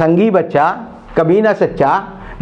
संगी बच्चा कभी ना सच्चा,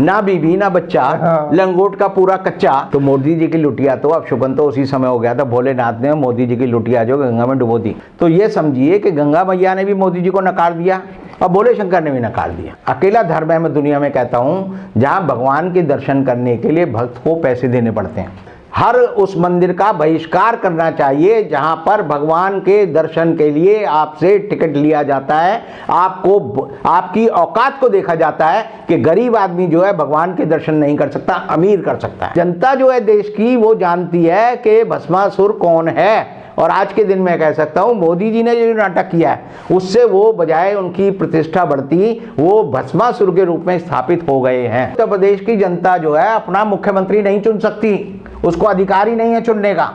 ना बीबी ना बच्चा, लंगोट का पूरा कच्चा। तो मोदी जी की लुटिया तो अब शुभन तो उसी समय हो गया था, भोलेनाथ ने मोदी जी की लुटिया जो गंगा में डुबो दी। तो ये समझिए कि गंगा मैया ने भी मोदी जी को नकार दिया और भोले शंकर ने भी नकार दिया। अकेला धर्म है मैं दुनिया में कहता हूँ जहाँ भगवान के दर्शन करने के लिए भक्त को पैसे देने पड़ते हैं। हर उस मंदिर का बहिष्कार करना चाहिए जहां पर भगवान के दर्शन के लिए आपसे टिकट लिया जाता है, आपको आपकी औकात को देखा जाता है कि गरीब आदमी जो है भगवान के दर्शन नहीं कर सकता, अमीर कर सकता है। जनता जो है देश की वो जानती है कि भस्मासुर कौन है। और आज के दिन मैं कह सकता हूं मोदी जी ने जो नाटक किया है उससे वो बजाय उनकी प्रतिष्ठा बढ़ती वो भस्मासुर के रूप में स्थापित हो गए हैं। उत्तर प्रदेश की जनता जो है अपना मुख्यमंत्री नहीं चुन सकती, उसको अधिकार ही नहीं है चुनने का।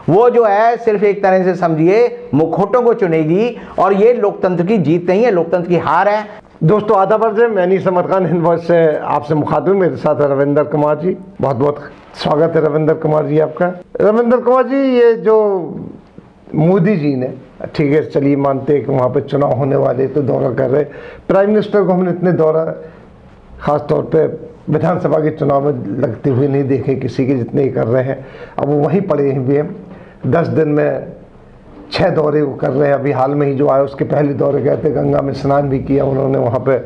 वो जो है सिर्फ एक तरह से समझिए मुखौटों को चुनेगी और ये लोकतंत्र की जीत नहीं है, लोकतंत्र की हार है। दोस्तों आदाब अर्ज़ है, मैं समर खान हिंद वॉइस से आपसे मुखातिब, मेरे साथ है रविंदर कुमार जी। बहुत बहुत स्वागत है रविंदर कुमार जी आपका। रविंदर कुमार जी, ये जो मोदी जी ने, ठीक है चलिए मानते हैं कि वहाँ पे चुनाव होने वाले तो दौरा कर रहे, प्राइम मिनिस्टर को हमने इतने दौरा ख़ास तौर पे विधानसभा के चुनाव में लगते हुए नहीं देखे किसी के जितने ही कर रहे हैं। अब वो वहीं पड़े हुए हैं, 10 दिन में 6 दौरे वो कर रहे हैं। अभी हाल में ही जो आया उसके पहले दौरे गए थे, गंगा में स्नान भी किया उन्होंने, वहाँ पे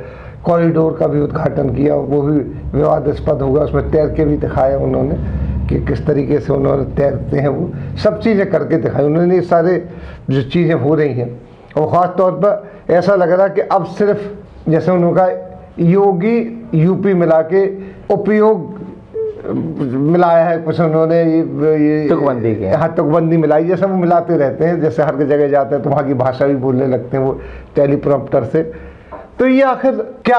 कॉरिडोर का भी उद्घाटन किया, वो भी विवादास्पद होगा, उसमें तैर के भी दिखाया उन्होंने कि किस तरीके से उन्होंने तैरते हैं, वो सब चीज़ें करके दिखाई उन्होंने। ये सारे जो चीज़ें हो रही हैं और ख़ास तौर पर ऐसा लग रहा है कि अब सिर्फ जैसे उन्होंने कहा योगी यूपी मिला के उपयोग मिलाया है, कुछ उन्होंने ये तुकबंदी किया, हाँ तुकबंदी मिलाई, जैसे वो मिलाते रहते हैं, जैसे हर जगह जाते हैं तो वहाँ की भाषा भी बोलने लगते हैं वो टेलीप्रॉम्प्टर से। तो ये आखिर क्या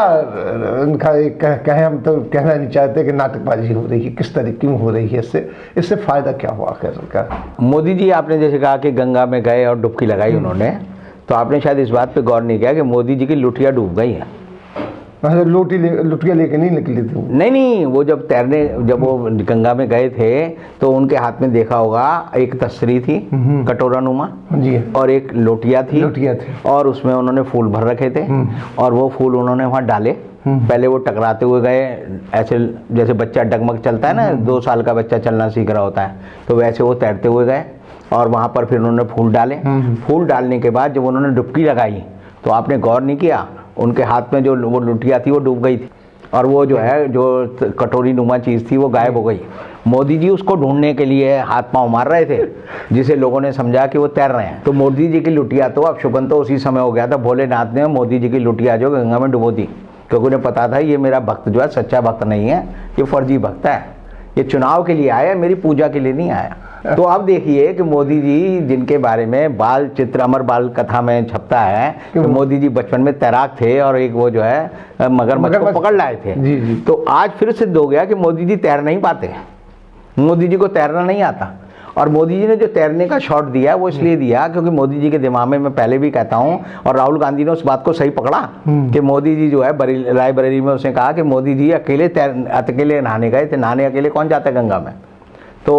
उनका कहें, हम तो कहना नहीं चाहते कि नाटकबाजी हो रही है, किस तरीके क्यों हो रही है, इससे फ़ायदा क्या हुआ आखिर उनका? मोदी जी आपने जैसे कहा कि गंगा में गए और डुबकी लगाई उन्होंने, तो आपने शायद इस बात पे गौर नहीं किया कि मोदी जी की लुटिया डूब गई है। लुटिया लेके नहीं निकली थी वो? नहीं, वो जब वो गंगा में गए थे तो उनके हाथ में देखा होगा एक तसरी थी कटोरा नुमा जी, और एक लोटिया थी और उसमें उन्होंने फूल भर रखे थे और वो फूल उन्होंने वहाँ डाले। पहले वो टकराते हुए गए, ऐसे जैसे बच्चा डगमग चलता है ना, 2 साल का बच्चा चलना सीख रहा होता है, तो वैसे वो तैरते हुए गए और वहाँ पर फिर उन्होंने फूल डाले। फूल डालने के बाद जब उन्होंने डुबकी लगाई तो आपने गौर नहीं किया, उनके हाथ में जो वो लुटिया थी वो डूब गई थी और वो जो है जो कटोरी नुमा चीज़ थी वो गायब हो गई। मोदी जी उसको ढूंढने के लिए हाथ पांव मार रहे थे, जिसे लोगों ने समझा कि वो तैर रहे हैं। तो मोदी जी की लुटिया तो अब शुभन तो उसी समय हो गया था, भोलेनाथ ने मोदी जी की लुटिया जो गंगा में डुबो दी, क्योंकि उन्हें पता था ये मेरा भक्त जो है सच्चा भक्त नहीं है, ये फर्जी भक्त है, ये चुनाव के लिए आया, मेरी पूजा के लिए नहीं आया। तो अब देखिए कि मोदी जी जिनके बारे में बाल चित्र अमर बाल कथा में छपता है कि मोदी जी बचपन में तैराक थे और एक वो जो है मगरमच्छ को पकड़ लाए थे। जी। तो आज फिर सिद्ध हो गया कि मोदी जी तैर नहीं पाते, मोदी जी को तैरना नहीं आता। और मोदी जी ने जो तैरने का शॉट दिया वो इसलिए दिया क्योंकि मोदी जी के दिमाग में, मैं पहले भी कहता हूं, और राहुल गांधी ने उस बात को सही पकड़ा कि मोदी जी जो है रायबरेली में उसने कहा कि मोदी जी अकेले नहाने गए थे, नहाने अकेले कौन जाता है गंगा में। तो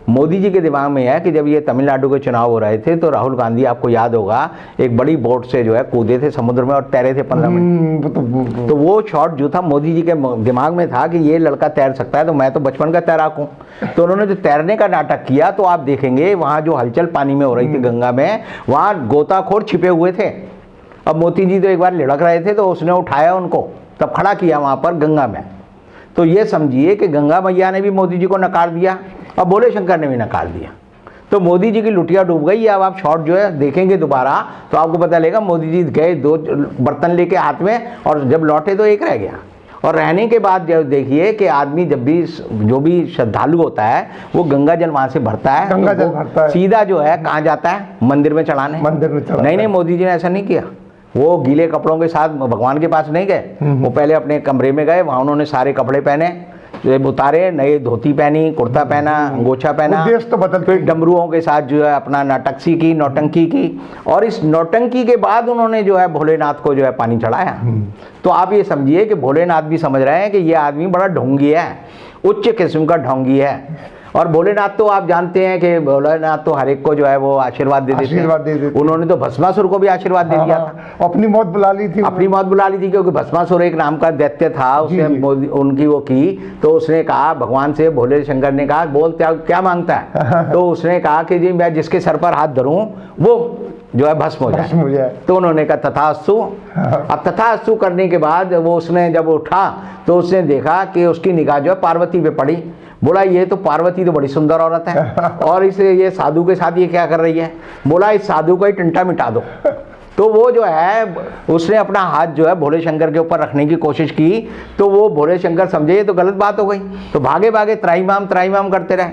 मोदी जी के दिमाग में है कि जब ये तमिलनाडु के चुनाव हो रहे थे तो राहुल गांधी, आपको याद होगा, एक बड़ी बोट से जो है कूदे थे समुद्र में और तैरे थे 15 मिनट। तो वो शॉट जो था मोदी जी के दिमाग में था कि ये लड़का तैर सकता है, तो मैं तो बचपन का तैराक हूँ। तो उन्होंने जो तैरने का नाटक किया तो आप देखेंगे वहाँ जो हलचल पानी में हो रही थी गंगा में, वहाँ गोताखोर छिपे हुए थे। अब मोदी जी तो एक बार लुढ़क रहे थे तो उसने उठाया उनको, तब खड़ा किया वहाँ पर गंगा में। तो ये समझिए कि गंगा मैया ने भी मोदी जी को नकार दिया और भोले शंकर ने भी नकार दिया। तो मोदी जी की लुटिया डूब गई। अब आप शॉट जो है देखेंगे दोबारा तो आपको पता लगेगा मोदी जी गए 2 बर्तन लेके हाथ में और जब लौटे तो एक रह गया। और रहने के बाद जब देखिए कि आदमी जब भी जो भी श्रद्धालु होता है वो गंगा जल वहाँ से भरता है, गंगा जल भरता है, सीधा जो है कहाँ जाता है, मंदिर में चढ़ाने। नहीं, मोदी जी ने ऐसा नहीं किया। वो गीले कपड़ों के साथ भगवान के पास नहीं गए, वो पहले अपने कमरे में गए, वहाँ उन्होंने सारे कपड़े पहने, उतारे, नए धोती पहनी, कुर्ता पहना, अंगोछा पहना, तो बदल फिर डमरुओं के साथ जो है अपना नौटंकी की और इस नौटंकी के बाद उन्होंने जो है भोलेनाथ को जो है पानी चढ़ाया। तो आप ये समझिए कि भोलेनाथ भी समझ रहे हैं कि ये आदमी बड़ा ढोंगी है, उच्च किस्म का ढोंगी है और भोलेनाथ तो आप जानते हैं कि भोलेनाथ तो हर एक को जो है वो आशीर्वाद दे देते हैं। उन्होंने तो भस्मासुर को भी आशीर्वाद दे दिया था, अपनी मौत बुला ली थी, अपनी मौत बुला ली थी, क्योंकि भस्मासुर एक नाम का दैत्य था, उसने उनकी वो की, तो उसने कहा भगवान से, भोले शंकर ने कहा बोल क्या मांगता है, तो उसने कहा कि जी मैं जिसके सर पर हाथ धरूं वो जो है भस्म हो जाए। तो उन्होंने कहा तथास्तु। अब तथास्तु करने के बाद वो उसने जब उठा तो उसने देखा कि उसकी निगाह जो है पार्वती पे पड़ी। बोला ये तो पार्वती तो बड़ी सुंदर औरत है और इसे ये साधु के साथ ये क्या कर रही है। बोला इस साधु को ही टंटा मिटा दो। तो वो जो है उसने अपना हाथ जो है भोले शंकर के ऊपर रखने की कोशिश की, तो वो भोले शंकर समझे ये तो गलत बात हो गई, तो भागे भागे त्राईमाम करते रहे।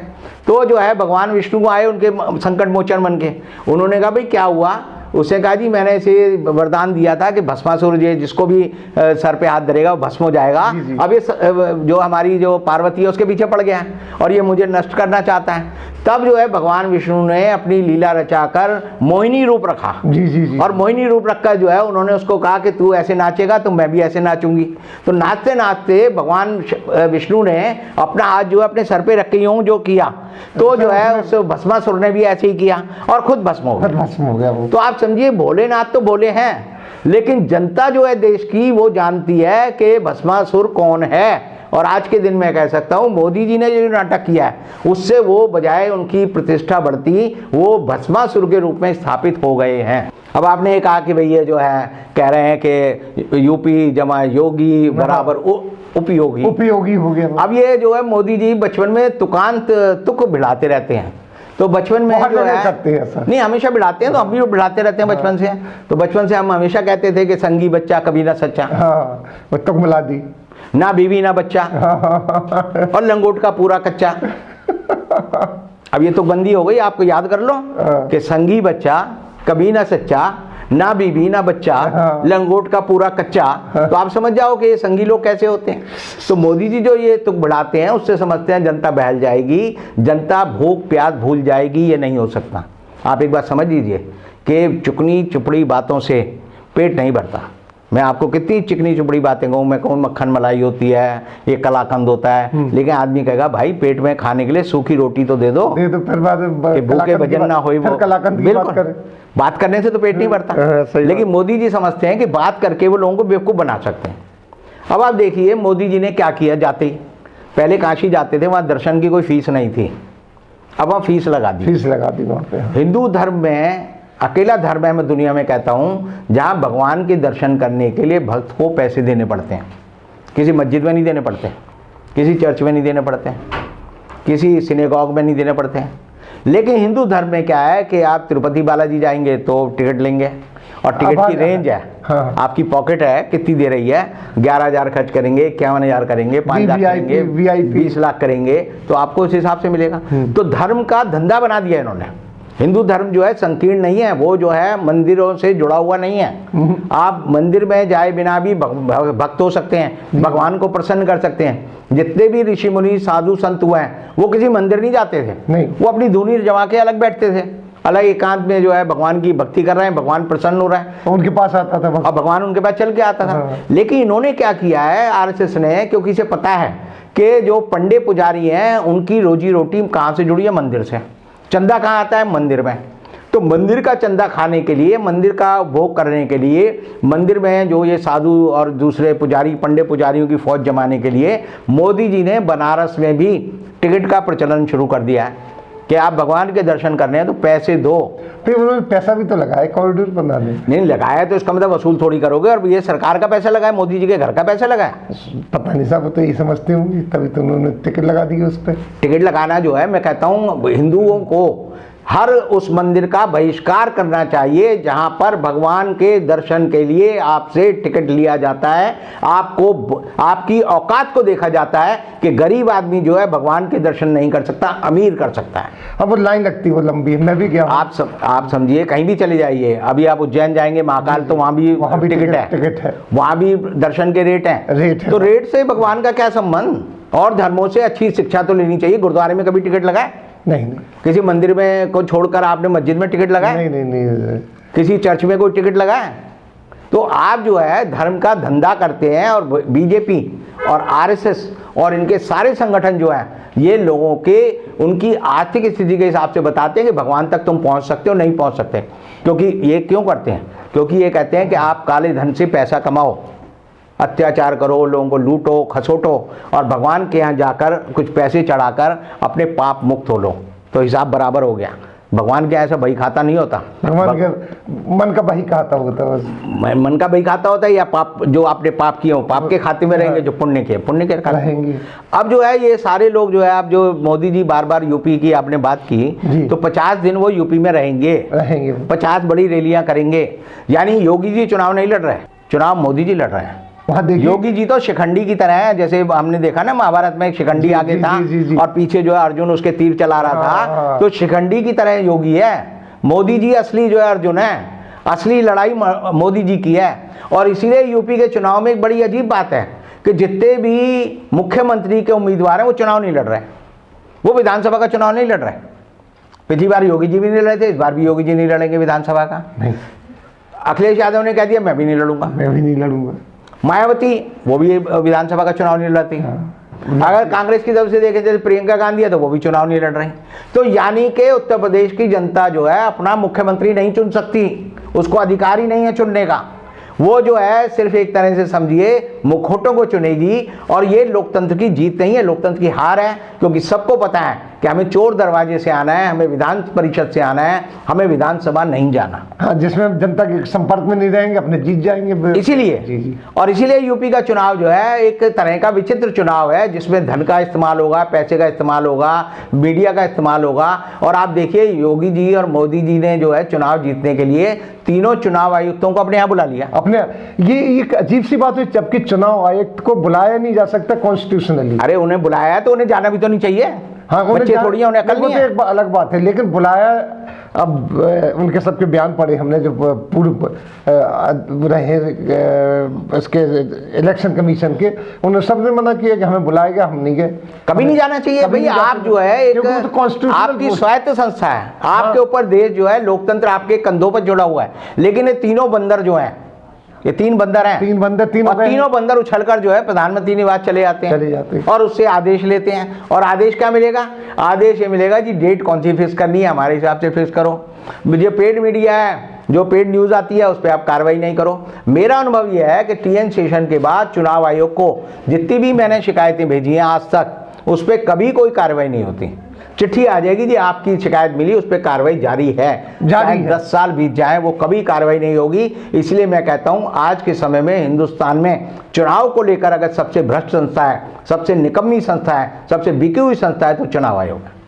तो जो है भगवान विष्णु को आए उनके संकट मोचन बन के। उन्होंने कहा भाई क्या हुआ। उसने कहा जी मैंने इसे वरदान दिया था कि भस्मासुर जी जिसको भी सर पे हाथ धरेगा वो भस्म हो जाएगा। अब ये जो हमारी जो पार्वती है उसके पीछे पड़ गया है और ये मुझे नष्ट करना चाहता है। तब जो है भगवान विष्णु ने अपनी लीला रचाकर मोहिनी रूप रखा। और मोहिनी रूप रखकर जो है उन्होंने उसको कहा कि तू ऐसे नाचेगा तो मैं भी ऐसे नाचूंगी। तो नाचते नाचते भगवान विष्णु ने अपना हाथ जो है अपने सर पे रख के यूं जो किया, तो जो है उस भस्मासुर ने भी ऐसे ही किया और खुद भस्म हो गया वो। तो आप समझिए भोलेनाथ तो भोले हैं, लेकिन जनता जो है देश की वो जानती है कि भस्मासुर कौन है। और आज के दिन मैं कह सकता हूँ मोदी जी ने जो नाटक किया है उससे वो बजाय उनकी प्रतिष्ठा बढ़ती वो भस्मासुर के रूप में स्थापित हो गए हैं। अब आपने ये कहा कि भाई ये जो है कह रहे हैं कि यूपी जमा योगी बराबर उपयोगी हो गया। अब ये जो है मोदी जी बचपन में तुक भिड़ाते रहते हैं, तो बचपन में जो है नहीं हमेशा बिड़ाते हैं, तो हम भी बिड़ाते रहते हैं बचपन से। तो बचपन से हम हमेशा कहते थे कि संगी बच्चा कभी ना सच्चा। वो तुक मिला दी, ना बीवी ना बच्चा और लंगोट का पूरा कच्चा। अब ये तो बंदी हो गई, आपको याद कर लो कि संगी बच्चा कभी ना सच्चा, ना बीवी ना बच्चा, लंगोट का पूरा कच्चा। तो आप समझ जाओ कि ये संगी लोग कैसे होते हैं। तो मोदी जी जो ये तुक बढ़ाते हैं उससे समझते हैं जनता बहल जाएगी, जनता भूख प्यास भूल जाएगी। ये नहीं हो सकता। आप एक बात समझ लीजिए कि चुकनी चुपड़ी बातों से पेट नहीं भरता। मैं आपको कितनी चिकनी चुपड़ी बातें कहूँ, मैं कहूँ मक्खन मलाई होती है, ये कलाकंद होता है, लेकिन आदमी कहेगा भाई पेट में खाने के लिए सूखी रोटी तो दे दो, फिर बाद भूखे भजन ना हो। बिल्कुल बात करने से तो पेट नहीं भरता। लेकिन मोदी जी समझते हैं कि बात करके वो लोगों को बेवकूफ़ बना सकते हैं। अब आप देखिए मोदी जी ने क्या किया। जाते ही पहले काशी जाते थे, वहाँ दर्शन की कोई फीस नहीं थी, अब वहाँ फीस लगा दी वहाँ पे। हिंदू धर्म में अकेला धर्म है मैं दुनिया में कहता हूँ जहाँ भगवान के दर्शन करने के लिए भक्त को पैसे देने पड़ते हैं। किसी मस्जिद में नहीं देने पड़ते, किसी चर्च में नहीं देने पड़ते, किसी सिनेगॉग में नहीं देने पड़ते। लेकिन हिंदू धर्म में क्या है कि आप तिरुपति बालाजी जाएंगे तो टिकट लेंगे और टिकट की रेंज है। आपकी पॉकेट है कितनी दे रही है, 11,000 खर्च करेंगे, 51,000 करेंगे, 5 लाख करेंगे, 20 लाख करेंगे, तो आपको उस हिसाब से मिलेगा। तो धर्म का धंधा बना दिया इन्होंने। हिंदू धर्म जो है संकीर्ण नहीं है, वो जो है मंदिरों से जुड़ा हुआ नहीं है। आप मंदिर में जाए बिना भी भक्त हो सकते हैं, भगवान को प्रसन्न कर सकते हैं। जितने भी ऋषि मुनि साधु संत हुए हैं वो किसी मंदिर नहीं जाते थे, नहीं, वो अपनी धुनी जमा के अलग बैठते थे, अलग एकांत में जो है भगवान की भक्ति कर रहे हैं, भगवान प्रसन्न हो रहा है, उनके पास आता था और भगवान उनके पास चल के आता था। लेकिन इन्होंने क्या किया है आरएसएस ने, क्योंकि इसे पता है कि जो पंडे पुजारी हैं उनकी रोजी रोटी कहाँ से जुड़ी है, मंदिर से। चंदा कहाँ आता है, मंदिर में। तो मंदिर का चंदा खाने के लिए, मंदिर का भोग करने के लिए, मंदिर में जो ये साधु और दूसरे पुजारी पंडे पुजारियों की फौज जमाने के लिए मोदी जी ने बनारस में भी टिकट का प्रचलन शुरू कर दिया है कि आप भगवान के दर्शन करने हैं तो पैसे दो। फिर उन्होंने पैसा भी तो लगाया कॉरिडोर बनाने। नहीं लगाया तो इसका मतलब वसूल थोड़ी करोगे, और ये सरकार का पैसा लगाया, मोदी जी के घर का पैसा लगाया। पता नहीं साहब, तो यही समझते होंगे, तभी तो उन्होंने टिकट लगा दी उस पर। टिकट लगाना जो है मैं कहता हूँ हिंदुओं को हर उस मंदिर का बहिष्कार करना चाहिए जहां पर भगवान के दर्शन के लिए आपसे टिकट लिया जाता है। आपको आपकी औकात को देखा जाता है कि गरीब आदमी जो है भगवान के दर्शन नहीं कर सकता, अमीर कर सकता है। अब वो लाइन लगती, वो लंबी है, मैं भी गया। आप समझिए कहीं भी चले जाइए, अभी आप उज्जैन जाएंगे महाकाल तो वहां भी टिकट है, वहां भी दर्शन के रेट है। तो रेट से भगवान का क्या संबंध। और धर्मों से अच्छी शिक्षा तो लेनी चाहिए। गुरुद्वारे में कभी टिकट लगाए? नहीं। किसी मंदिर में को छोड़कर आपने मस्जिद में टिकट लगाया? नहीं। किसी चर्च में कोई टिकट लगाया? तो आप जो है धर्म का धंधा करते हैं, और बीजेपी और आरएसएस और इनके सारे संगठन जो हैं ये लोगों के उनकी आर्थिक स्थिति के हिसाब से बताते हैं कि भगवान तक तुम पहुंच सकते हो, नहीं पहुंच सकते। क्योंकि ये क्यों करते हैं? क्योंकि ये कहते हैं कि आप काले धन से पैसा कमाओ, अत्याचार करो, लोगों को लूटो खसोटो और भगवान के यहाँ जाकर कुछ पैसे चढ़ाकर अपने पाप मुक्त हो लो, तो हिसाब बराबर हो गया। भगवान के ऐसा बही खाता नहीं होता। भगवान के मन का बही खाता होता है बस। मन का बही खाता होता है, या पाप जो आपने पाप किए हो पाप के खाते में रहेंगे, जो पुण्य के रहेंगे। अब जो है ये सारे लोग जो है, अब जो मोदी जी बार बार यूपी की आपने बात की, तो 50 दिन वो यूपी में रहेंगे 50 बड़ी रैलियां करेंगे। यानी योगी जी चुनाव नहीं लड़ रहे, चुनाव मोदी जी लड़ रहे हैं। योगी जी तो शिखंडी की तरह है, जैसे हमने देखा ना महाभारत में एक शिखंडी आगे था और पीछे जो है अर्जुन उसके तीर चला रहा था, तो शिखंडी की तरह योगी है। मोदी जी असली जो है अर्जुन है, असली लड़ाई मोदी जी की है। और इसीलिए यूपी के चुनाव में एक बड़ी अजीब बात है कि जितने भी मुख्यमंत्री के उम्मीदवार हैं वो चुनाव नहीं लड़ रहे, वो विधानसभा का चुनाव नहीं लड़ रहे। पिछली बार योगी जी भी नहीं लड़े थे, इस बार भी योगी जी नहीं लड़ेंगे विधानसभा का। अखिलेश यादव ने कह दिया मैं भी नहीं लड़ूंगा। मायावती वो भी विधानसभा का चुनाव नहीं लड़ती। अगर कांग्रेस की तरफ से देखें जैसे प्रियंका गांधी है तो वो भी चुनाव नहीं लड़ रही। तो यानी कि उत्तर प्रदेश की जनता जो है अपना मुख्यमंत्री नहीं चुन सकती, उसको अधिकार ही नहीं है चुनने का। वो जो है सिर्फ एक तरह से समझिए मुखौटों को चुनेगी। और ये लोकतंत्र की जीत नहीं है, लोकतंत्र की हार है। क्योंकि सबको पता है कि हमें चोर दरवाजे से आना है, हमें विधान परिषद से आना है, हमें विधानसभा नहीं जाना। हाँ, जिसमें जनता के संपर्क में नहीं रहेंगे अपने जीत जाएंगे इसीलिए। और इसीलिए यूपी का चुनाव जो है एक तरह का विचित्र चुनाव है, जिसमें धन का इस्तेमाल होगा, पैसे का इस्तेमाल होगा, मीडिया का इस्तेमाल होगा। और आप देखिए योगी जी और मोदी जी ने जो है चुनाव जीतने के लिए तीनों चुनाव आयुक्तों को अपने यहाँ बुला लिया। अपने ये एक अजीब सी बात है, जबकि चुनाव आयुक्त को बुलाया नहीं जा सकता कॉन्स्टिट्यूशनली। अरे उन्हें बुलाया है तो उन्हें जाना भी तो नहीं चाहिए। हाँ, बच्चे थोड़ी उन्हें अकल नहीं है। एक अलग बात है, लेकिन बुलाया। अब उनके सबके बयान पढ़े हमने, जो पूर्व रहे इसके इलेक्शन कमीशन के, उन्होंने सबने मना किया कि हमें बुलाया गया, हम नहीं गए। कभी नहीं जाना चाहिए भाई। आप जो है एक आपकी स्वायत्त संस्था है, आपके ऊपर देश जो है लोकतंत्र आपके कंधों पर जुड़ा हुआ है। लेकिन ये तीनों बंदर जो हैं, ये 3 बंदर हैं, तीनों बंदर उछलकर जो है प्रधानमंत्री निवास चले जाते हैं और उससे आदेश लेते हैं। और आदेश क्या मिलेगा? आदेश ये मिलेगा जी डेट कौन सी फिक्स करनी है, हमारे हिसाब से फिक्स करो। जो पेड मीडिया है, जो पेड न्यूज़ आती है, उस पर आप कार्रवाई नहीं करो। मेरा अनुभव यह है कि TN सेशन के बाद चुनाव आयोग को जितनी भी मैंने शिकायतें भेजी हैं आज तक, उस पर कभी कोई कार्रवाई नहीं होती। चिट्ठी आ जाएगी जी आपकी शिकायत मिली, उस पर कार्रवाई जारी है। 10 साल बीत जाए वो कभी कार्रवाई नहीं होगी। इसलिए मैं कहता हूं आज के समय में हिंदुस्तान में चुनाव को लेकर अगर सबसे भ्रष्ट संस्था है, सबसे निकम्मी संस्था है, सबसे बिकी हुई संस्था है तो चुनाव आयोग है।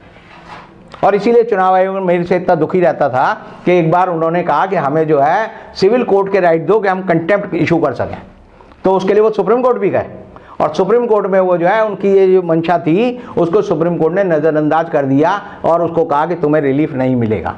और इसीलिए चुनाव आयोग मेरे से इतना दुखी रहता था कि एक बार उन्होंने कहा कि हमें जो है सिविल कोर्ट के राइट दो कि हम कंटेम्प्ट इशू कर सकें। तो उसके लिए वो सुप्रीम कोर्ट भी गए और सुप्रीम कोर्ट में वो जो है उनकी ये जो मंशा थी उसको सुप्रीम कोर्ट ने नज़रअंदाज कर दिया और उसको कहा कि तुम्हें रिलीफ नहीं मिलेगा।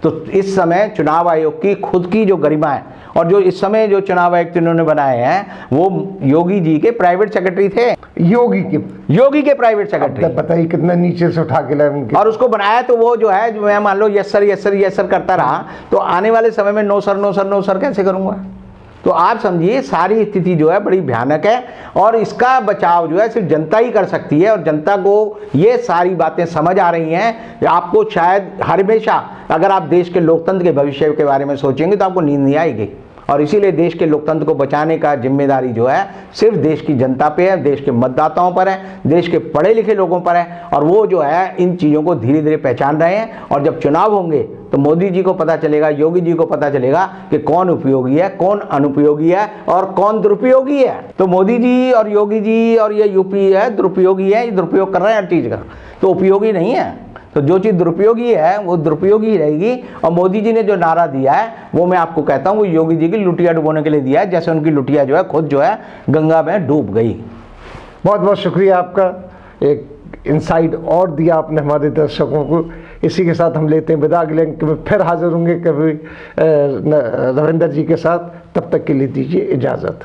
तो इस समय चुनाव आयोग की खुद की जो गरिमा है, और जो इस समय जो चुनाव आयुक्त इन्होंने बनाए हैं वो योगी जी के प्राइवेट सेक्रेटरी थे। योगी के प्राइवेट सेक्रेटरी, बताइए कितना नीचे से उठा के लाए उनके। और उसको बनाया तो वो जो है मैं मान लो यस सर करता रहा, तो आने वाले समय में नो सर कैसे करूँगा। तो आप समझिए सारी स्थिति जो है बड़ी भयानक है और इसका बचाव जो है सिर्फ जनता ही कर सकती है। और जनता को ये सारी बातें समझ आ रही हैं। आपको शायद हमेशा अगर आप देश के लोकतंत्र के भविष्य के बारे में सोचेंगे तो आपको नींद नहीं आएगी। और इसीलिए देश के लोकतंत्र को बचाने का जिम्मेदारी जो है सिर्फ देश की जनता पे है, देश के मतदाताओं पर है, देश के पढ़े लिखे लोगों पर है। और वो जो है इन चीज़ों को धीरे धीरे पहचान रहे हैं। और जब चुनाव होंगे तो मोदी जी को पता चलेगा, योगी जी को पता चलेगा कि कौन उपयोगी है, कौन अनुपयोगी है और कौन दुरुपयोगी है। तो मोदी जी और योगी जी और ये यूपी है दुरुपयोगी है, ये दुरुपयोग कर रहे हैं हर चीज़ का, तो उपयोगी नहीं है। तो जो चीज़ दुरुपयोगी है वो दुरुपयोगी ही रहेगी। और मोदी जी ने जो नारा दिया है वो मैं आपको कहता हूँ वो योगी जी की लुटिया डुबोने के लिए दिया है, जैसे उनकी लुटिया जो है खुद जो है गंगा में डूब गई। बहुत बहुत शुक्रिया आपका, एक इनसाइट और दिया आपने हमारे दर्शकों को। इसी के साथ हम लेते हैं विदा, अगले अंक में फिर हाजिर होंगे कभी रविंदर जी के साथ। तब तक के लिए दीजिए इजाज़त।